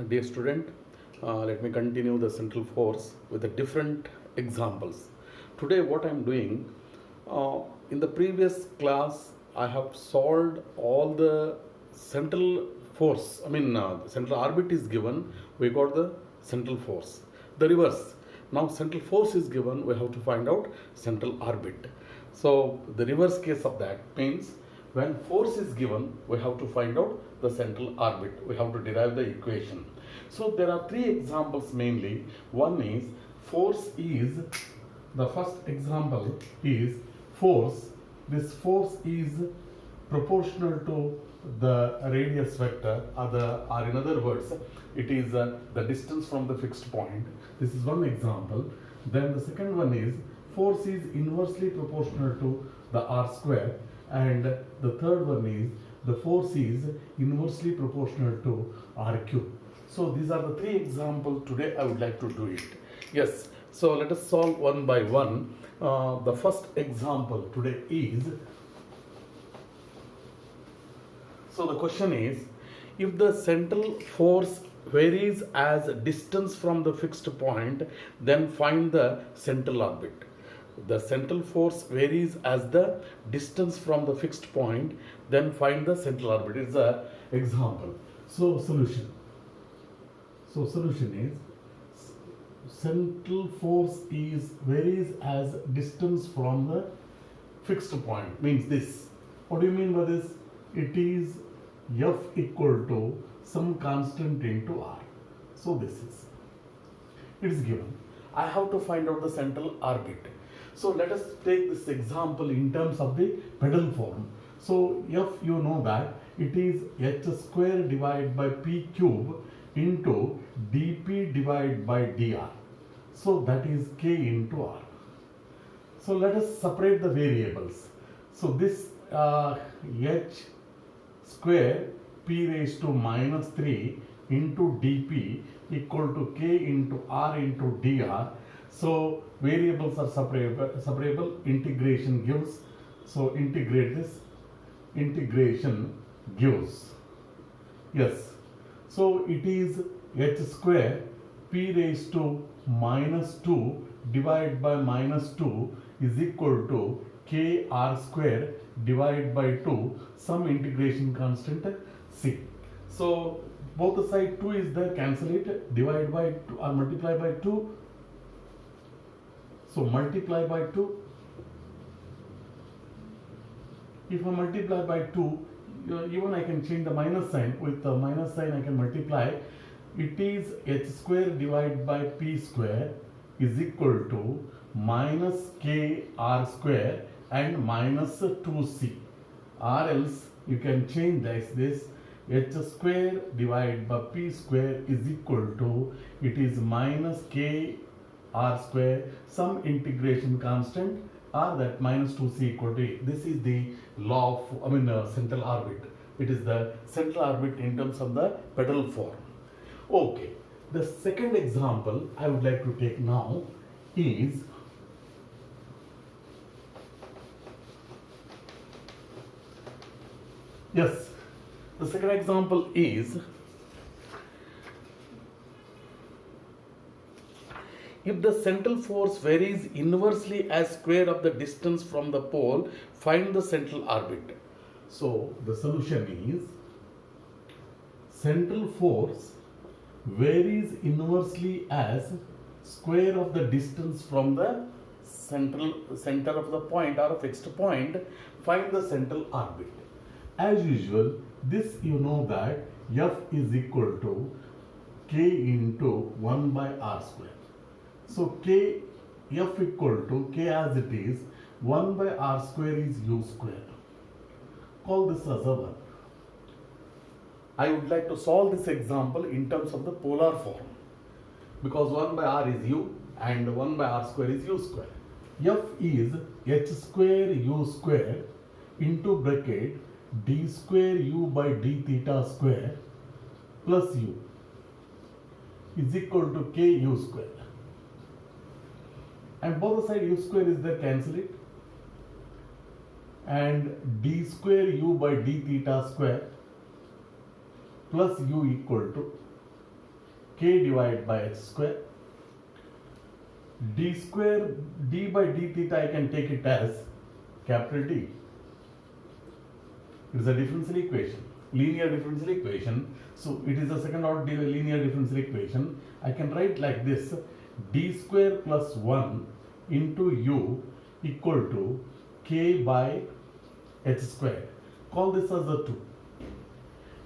Dear student, let me continue the central force with the different examples. Today what I am doing, in the previous class I have solved all the central force, central orbit is given, we got the central force. The reverse, now central force is given, we have to find out central orbit. So the reverse case of that means when force is given, we have to find out the central orbit. We have to derive the equation. So there are three examples mainly. One is force is, the first example is force. This force is proportional to the radius vector, or in other words, it is the distance from the fixed point. This is one example. Then the second one is force is inversely proportional to the r square, and the third one is the force is inversely proportional to r cube. So these are the three examples today I would like to do it. Yes, so let us solve one by one. The first example today is, so the question is, if the central force varies as distance from the fixed point, then find the central orbit. The central force varies as the distance from the fixed point, then find the central orbit. It's an example. So solution. So solution is central force is varies as distance from the fixed point. Means this. What do you mean by this? It is F equal to some constant into R. So this is. It is given. I have to find out the central orbit. So let us take this example in terms of the pedal form. So F, you know that it is h square divided by p cube into dp divided by dr. So that is k into r. So let us separate the variables. So this h square p raised to minus 3 into dp equal to k into r into dr. So variables are separable, integration gives, so integrate this, integration gives, yes. So it is h square p raised to minus 2 divided by minus 2 is equal to k r square divided by 2, some integration constant c. So both the side 2 is there, cancel it, divide by 2 or multiply by 2. So multiply by 2. If I multiply by 2, even I can change the minus sign. With the minus sign I can multiply. It is h square divided by p square is equal to minus k r square and minus 2c. Or else you can change this h square divided by p square is equal to, it is minus k r square, some integration constant, or that minus 2c equal to 8. This is the law of, central orbit. It is the central orbit in terms of the pedal form. Okay, the second example I would like to take now is, yes, the second example is, if the central force varies inversely as square of the distance from the pole, find the central orbit. So the solution is, central force varies inversely as square of the distance from the center of the point or a fixed point, find the central orbit. As usual, this you know that F is equal to k into 1 by r square. So k, F equal to k as it is, 1 by r square is u square. Call this as a 1. I would like to solve this example in terms of the polar form, because 1 by r is u and 1 by r square is u square. F is h square u square into bracket d square u by d theta square plus u is equal to k u square. And both the side u square is there, cancel it, and d square u by d theta square plus u equal to k divided by h square. D square, d by d theta, I can take it as capital D. It is a differential equation, linear differential equation. So it is a second order linear differential equation. I can write like this: d square plus 1 into u equal to k by h square. Call this as a 2.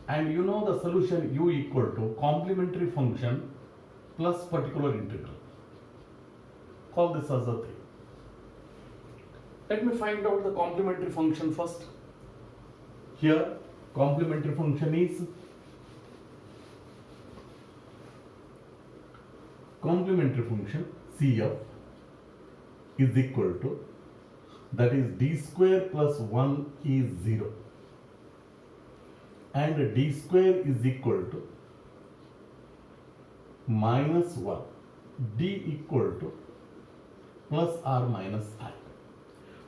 And you know the solution u equal to complementary function plus particular integral. Call this as a 3. Let me find out the complementary function first. Here, complementary function is CF is equal to, that is d square plus 1 is 0, and d square is equal to minus 1, d equal to plus or minus I.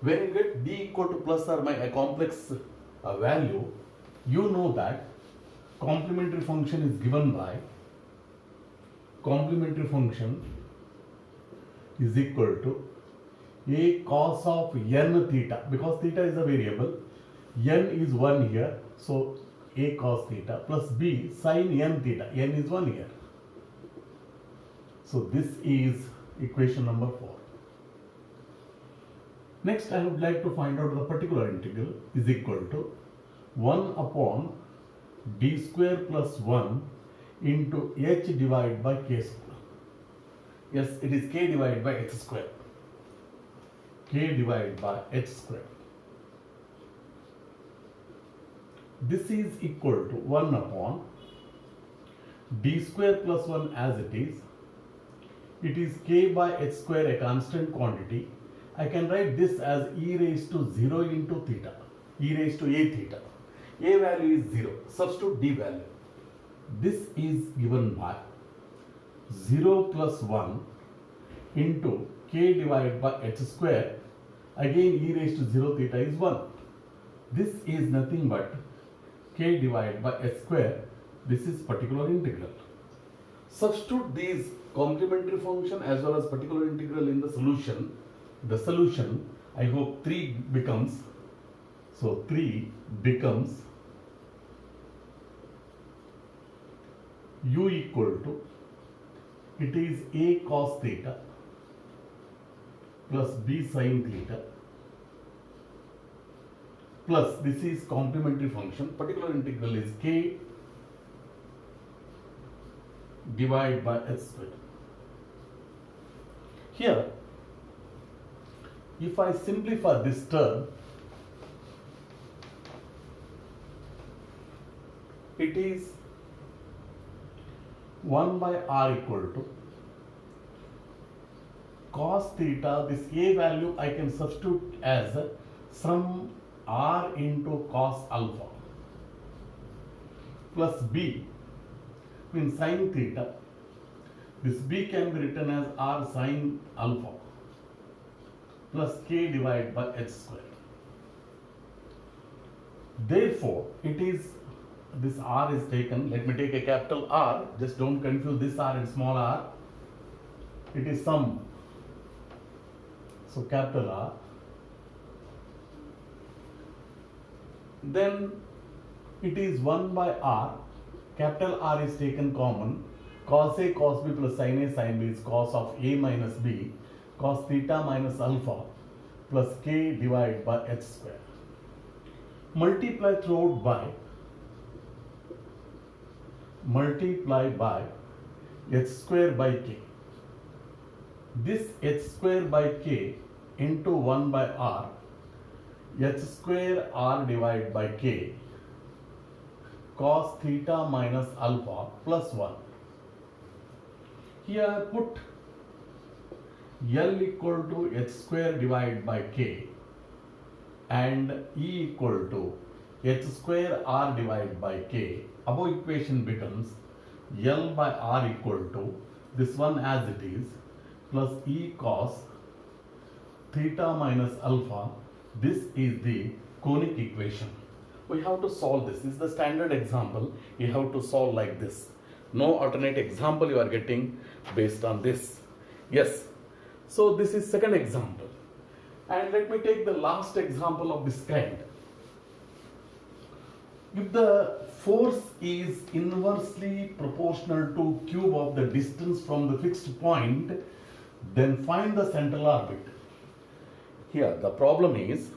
When you get d equal to plus or minus a complex value, you know that complementary function is given by complementary function is equal to a cos of n theta, because theta is a variable, n is 1 here, so a cos theta plus b sin n theta, n is 1 here. So this is equation number 4. Next, I would like to find out the particular integral is equal to 1 upon d square plus 1 into h divided by k square. Yes, it is k divided by h square. K divided by h square. This is equal to 1 upon d square plus 1 as it is. It is k by h square, a constant quantity. I can write this as e raised to 0 into theta, e raised to a theta. A value is 0, substitute d value. This is given by 0 plus 1 into k divided by h square. Again e raised to 0 theta is 1. This is nothing but k divided by h square. This is particular integral. Substitute these complementary function as well as particular integral in the solution. The solution, I hope 3 becomes, so 3 becomes u equal to, it is a cos theta plus b sin theta plus, this is complementary function, particular integral is k divided by h square. Here, if I simplify this term, it is 1 by r equal to cos theta. This a value I can substitute as sum r into cos alpha plus b means sin theta. This b can be written as r sin alpha plus k divided by h square. Therefore, it is, this r is taken, let me take a capital R, just don't confuse this r and small r. It is sum. So capital R. Then it is 1 by r, capital R is taken common, cos A cos B plus sin A sin B is cos of A minus B, cos theta minus alpha plus k divided by h square. Multiply throughout by h square by k. This h square by k into 1 by r, h square r divided by k, cos theta minus alpha plus 1. Here put L equal to h square divided by k and E equal to h square r divided by k. Above equation becomes L by r equal to this one as it is plus E cos theta minus alpha. This is the conic equation. We have to solve this. This is the standard example. You have to solve like this. No alternate example you are getting based on this. Yes. So this is second example. And let me take the last example of this kind. If the force is inversely proportional to cube of the distance from the fixed point, then find the central orbit. Here the problem is,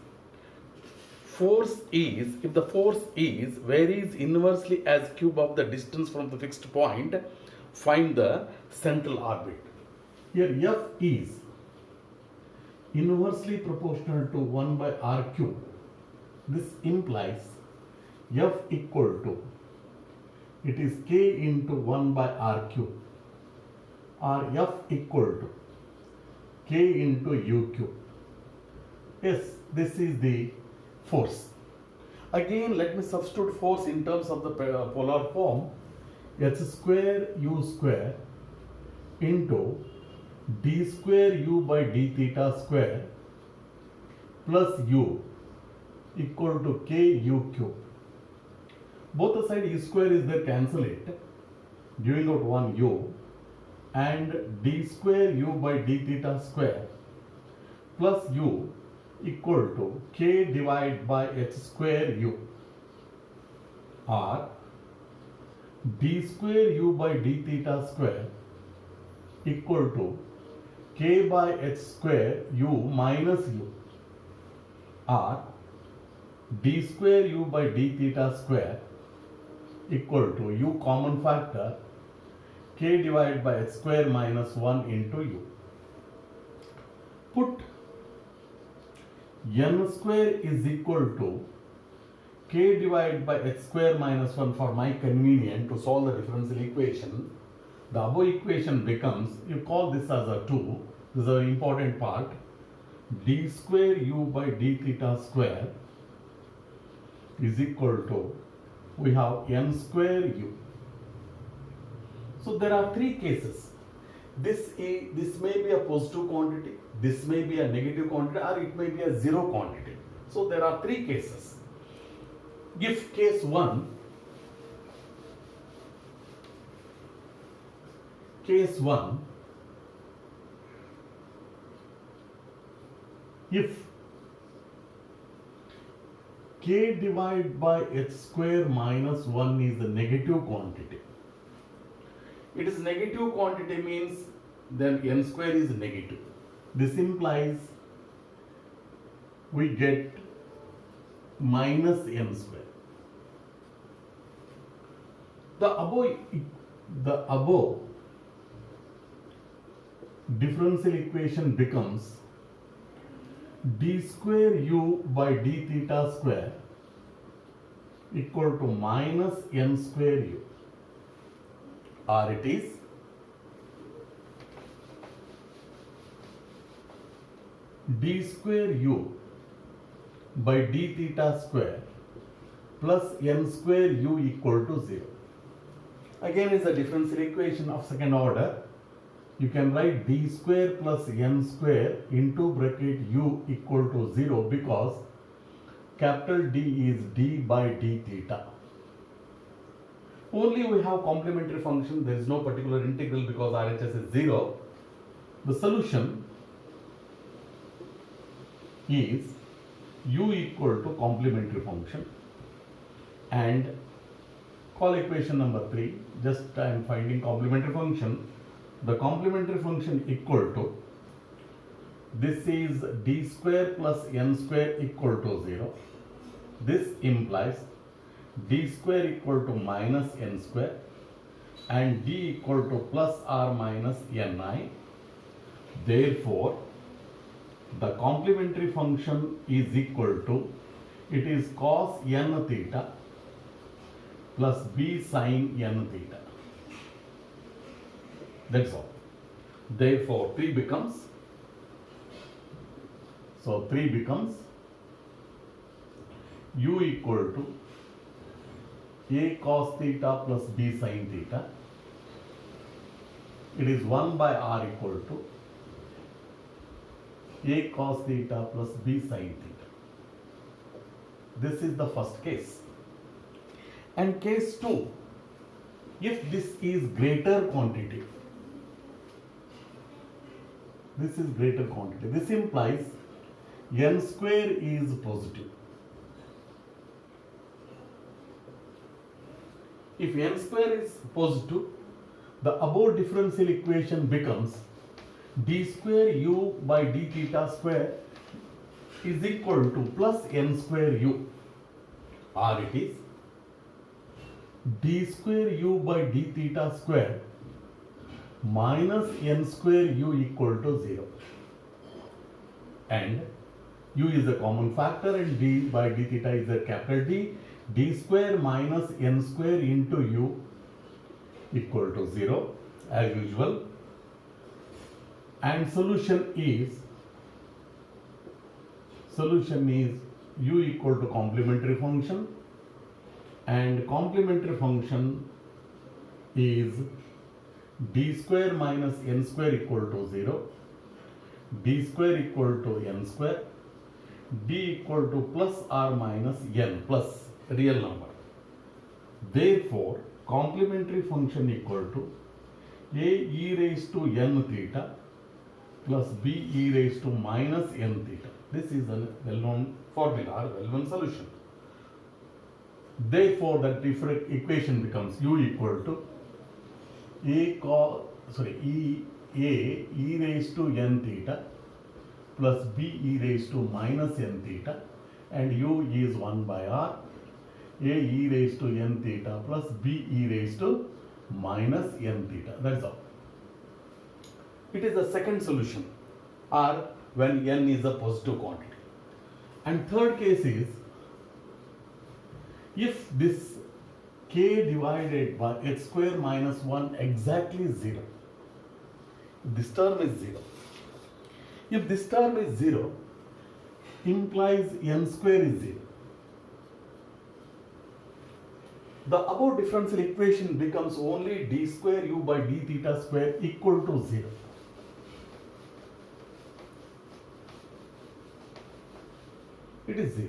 if the force is varies inversely as cube of the distance from the fixed point, find the central orbit. Here F is inversely proportional to 1 by r cube. This implies F equal to, it is k into 1 by r cube, or F equal to k into u cube. Yes, this is the force. Again, let me substitute force in terms of the polar form. H square u square into d square u by d theta square plus u equal to k u cube. Both the side u square is there, cancel it, giving out 1 u, and d square u by d theta square plus u equal to k divided by h square u, or d square u by d theta square equal to k by h square u minus u, or d square u by d theta square equal to u common factor k divided by h square minus 1 into u. Put n square is equal to k divided by h square minus 1 for my convenience to solve the differential equation. The above equation becomes, you call this as a 2, this is an important part, d square u by d theta square is equal to, we have n square u. So there are three cases. This may be a positive quantity, this may be a negative quantity, or it may be a zero quantity. So there are three cases. If case 1, if k divided by h square minus 1 is a negative quantity, it is negative quantity means then n square is negative. This implies we get minus n square. The above differential equation becomes d square u by d theta square equal to minus n square u, or it is d square u by d theta square plus n square u equal to 0. Again, it's a differential equation of second order. You can write d square plus n square into bracket u equal to 0 because capital D is d by d theta. Only we have complementary function, there is no particular integral because RHS is 0. The solution is u equal to complementary function, and call equation number 3, just I am finding complementary function. The complementary function equal to, this is d square plus n square equal to 0. This implies d square equal to minus n square and d equal to plus or minus ni. Therefore, the complementary function is equal to, it is cos n theta plus b sin n theta. That's all. Therefore, 3 becomes, so 3 becomes u equal to a cos theta plus b sin theta. It is 1 by r equal to a cos theta plus b sin theta. This is the first case. And case 2, If this is greater quantity, this is greater quantity, this implies n square is positive. If n square is positive, the above differential equation becomes d square u by d theta square is equal to plus n square u, or it is d square u by d theta square minus n square u equal to 0. And u is a common factor and d by d theta is a capital D. D square minus n square into u equal to 0 as usual. And solution is u equal to complementary function, and complementary function is d square minus n square equal to 0, d square equal to n square, d equal to plus or minus n plus real number. Therefore, complementary function equal to a e raised to n theta plus b e raised to minus n theta. This is a well-known formula or well-known solution. Therefore, that different equation becomes u equal to e raised to n theta plus b e raised to minus n theta, and u is 1 by r, a e raised to n theta plus b e raised to minus n theta. That is all. It is the second solution, or when n is a positive quantity. And third case is if this k divided by h square minus 1 exactly 0. This term is 0. If this term is 0, implies n square is 0. The above differential equation becomes only d square u by d theta square equal to 0. It is 0.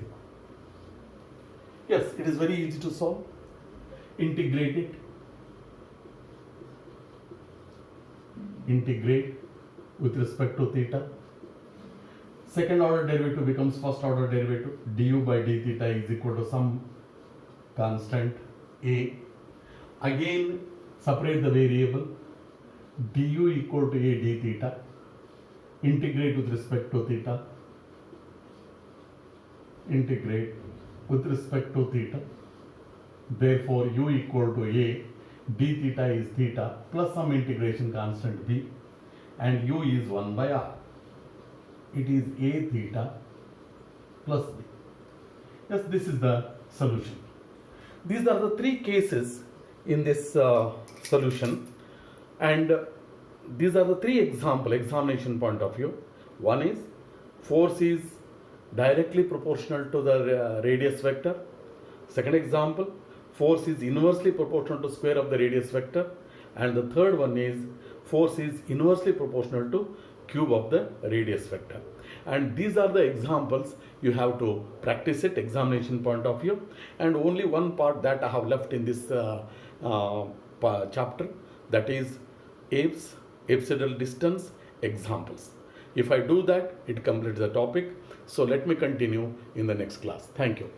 Yes, it is very easy to solve. Integrate it. Integrate with respect to theta. Second order derivative becomes first order derivative. Du by d theta is equal to some constant a. Again, separate the variable. Du equal to a d theta. Integrate with respect to theta. Integrate with respect to theta. Therefore, u equal to a, d theta is theta plus some integration constant b, and u is 1 by r. It is a theta plus b. Yes, this is the solution. These are the three cases in this solution, and these are the three examination point of view. One is force is directly proportional to the radius vector. Second example, force is inversely proportional to square of the radius vector. And the third one is force is inversely proportional to cube of the radius vector. And these are the examples you have to practice it, examination point of view. And only one part that I have left in this chapter, that is apsidal distance examples. If I do that, it completes the topic. So let me continue in the next class. Thank you.